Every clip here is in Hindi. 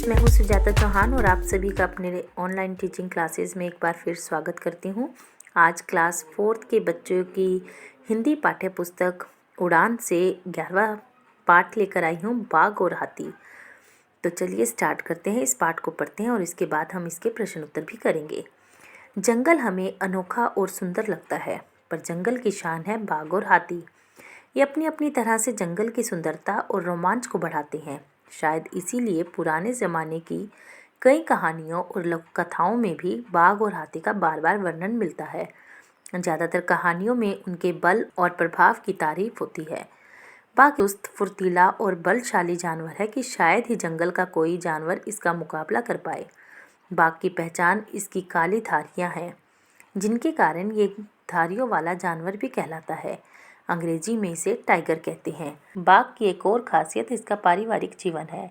मैं हूँ सुजाता चौहान और आप सभी का अपने ऑनलाइन टीचिंग क्लासेस में एक बार फिर स्वागत करती हूँ। आज क्लास 4th के बच्चों की हिंदी पाठ्य पुस्तक उड़ान से 11वां पाठ लेकर आई हूँ, बाघ और हाथी। तो चलिए स्टार्ट करते हैं, इस पाठ को पढ़ते हैं और इसके बाद हम इसके प्रश्न उत्तर भी करेंगे। जंगल हमें अनोखा और सुंदर लगता है, पर जंगल की शान है बाघ और हाथी। ये अपनी अपनी तरह से जंगल की सुंदरता और रोमांच को बढ़ाते हैं। शायद इसीलिए पुराने ज़माने की कई कहानियों और लोक कथाओं में भी बाघ और हाथी का बार बार वर्णन मिलता है। ज़्यादातर कहानियों में उनके बल और प्रभाव की तारीफ होती है। बाघ चुस्त, फुर्तीला और बलशाली जानवर है कि शायद ही जंगल का कोई जानवर इसका मुकाबला कर पाए। बाघ की पहचान इसकी काली धारियाँ हैं, जिनके कारण ये धारियों वाला जानवर भी कहलाता है। अंग्रेजी में इसे टाइगर कहते हैं। बाघ की एक और खासियत इसका पारिवारिक जीवन है।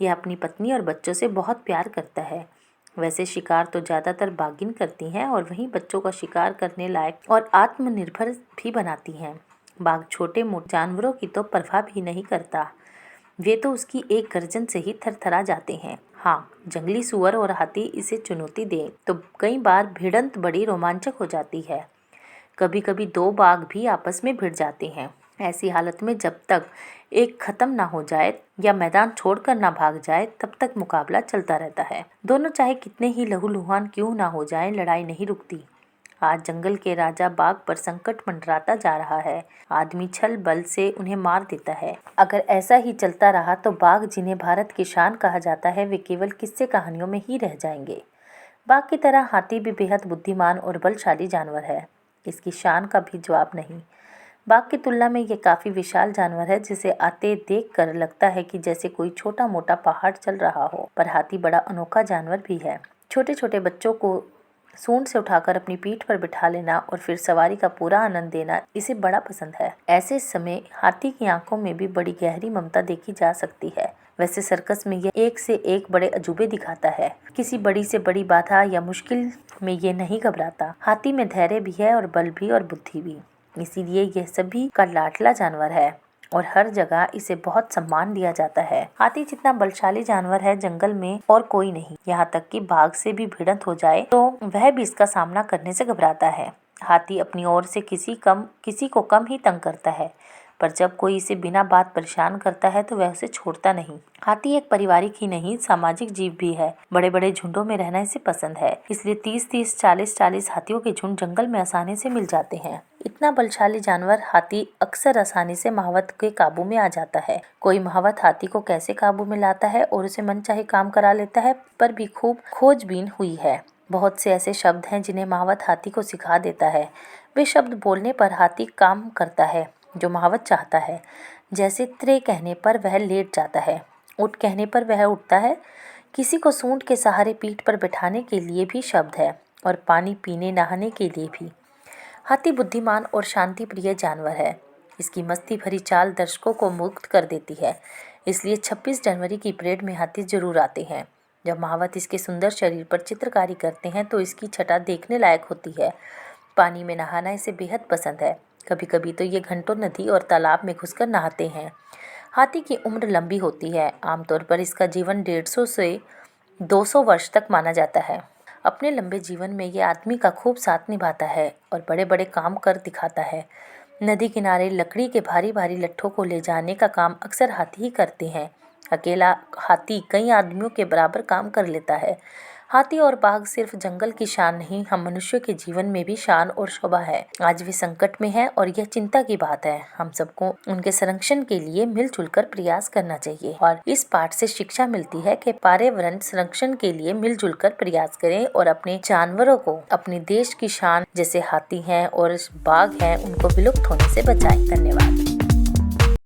यह अपनी पत्नी और बच्चों से बहुत प्यार करता है। वैसे शिकार तो ज़्यादातर बाघिन करती हैं और वहीं बच्चों का शिकार करने लायक और आत्मनिर्भर भी बनाती हैं। बाघ छोटे मोटे जानवरों की तो परवाह भी नहीं करता, वे तो उसकी एक गर्जन से ही थरथरा जाते हैं। हाँ, जंगली सुअर और हाथी इसे चुनौती दें तो कई बार भिड़ंत बड़ी रोमांचक हो जाती है। कभी कभी दो बाघ भी आपस में भिड़ जाते हैं। ऐसी हालत में जब तक एक खत्म ना हो जाए या मैदान छोड़कर ना भाग जाए, तब तक मुकाबला चलता रहता है। दोनों चाहे कितने ही लहूलुहान क्यों ना हो जाएं, लड़ाई नहीं रुकती। आज जंगल के राजा बाघ पर संकट मंडराता जा रहा है। आदमी छल बल से उन्हें मार देता है। अगर ऐसा ही चलता रहा तो बाघ, जिन्हें भारत की शान कहा जाता है, वे केवल किस्से कहानियों में ही रह जाएंगे। बाघ की तरह हाथी भी बेहद बुद्धिमान और बलशाली जानवर है। इसकी शान का भी जवाब नहीं। बाघ की तुलना में ये काफ़ी विशाल जानवर है, जिसे आते देखकर लगता है कि जैसे कोई छोटा मोटा पहाड़ चल रहा हो। पर हाथी बड़ा अनोखा जानवर भी है। छोटे छोटे बच्चों को सूंड से उठाकर अपनी पीठ पर बिठा लेना और फिर सवारी का पूरा आनंद देना इसे बड़ा पसंद है। ऐसे समय हाथी की आंखों में भी बड़ी गहरी ममता देखी जा सकती है। वैसे सर्कस में यह एक से एक बड़े अजूबे दिखाता है। किसी बड़ी से बड़ी बाधा या मुश्किल में ये नहीं घबराता। हाथी में धैर्य भी है और बल भी और बुद्धि भी, इसीलिए यह सभी का लाडला जानवर है और हर जगह इसे बहुत सम्मान दिया जाता है। हाथी जितना बलशाली जानवर है जंगल में और कोई नहीं। यहाँ तक कि बाघ से भी भिड़ंत हो जाए तो वह भी इसका सामना करने से घबराता है। हाथी अपनी ओर से किसी को कम ही तंग करता है, पर जब कोई इसे बिना बात परेशान करता है तो वह उसे छोड़ता नहीं। हाथी एक पारिवारिक ही नहीं, सामाजिक जीव भी है। बड़े बड़े झुंडों में रहना इसे पसंद है, इसलिए 30-30, 40-40 हाथियों के झुंड जंगल में आसानी से मिल जाते हैं। इतना बलशाली जानवर हाथी अक्सर आसानी से महावत के काबू में आ जाता है। कोई महावत हाथी को कैसे काबू में लाता है और उसे मनचाहे काम करा लेता है, पर भी खूब खोजबीन हुई है। बहुत से ऐसे शब्द हैं जिन्हें महावत हाथी को सिखा देता है। वे शब्द बोलने पर हाथी काम करता है जो महावत चाहता है। जैसे त्रे कहने पर वह लेट जाता है, उठ कहने पर वह उठता है। किसी को सूंड के सहारे पीठ पर बैठाने के लिए भी शब्द है और पानी पीने नहाने के लिए भी। हाथी बुद्धिमान और शांति प्रिय जानवर है। इसकी मस्ती भरी चाल दर्शकों को मुग्ध कर देती है, इसलिए 26 जनवरी की परेड में हाथी जरूर आते हैं। जब महावत इसके सुंदर शरीर पर चित्रकारी करते हैं तो इसकी छटा देखने लायक होती है। पानी में नहाना इसे बेहद पसंद है। कभी कभी तो ये घंटों नदी और तालाब में घुसकर नहाते हैं। हाथी की उम्र लंबी होती है। आमतौर पर इसका जीवन 150 से 200 वर्ष तक माना जाता है। अपने लंबे जीवन में ये आदमी का खूब साथ निभाता है और बड़े बड़े काम कर दिखाता है। नदी किनारे लकड़ी के भारी भारी लट्ठों को ले जाने का काम अक्सर हाथी ही करते हैं। अकेला हाथी कई आदमियों के बराबर काम कर लेता है। हाथी और बाघ सिर्फ जंगल की शान नहीं, हम मनुष्य के जीवन में भी शान और शोभा है। आज वे संकट में है और यह चिंता की बात है। हम सबको उनके संरक्षण के लिए मिलजुल कर प्रयास करना चाहिए और इस पाठ से शिक्षा मिलती है कि पर्यावरण संरक्षण के लिए मिलजुल कर प्रयास करें और अपने जानवरों को, अपने देश की शान जैसे हाथी हैं और बाघ हैं, उनको विलुप्त होने से बचाएं। धन्यवाद।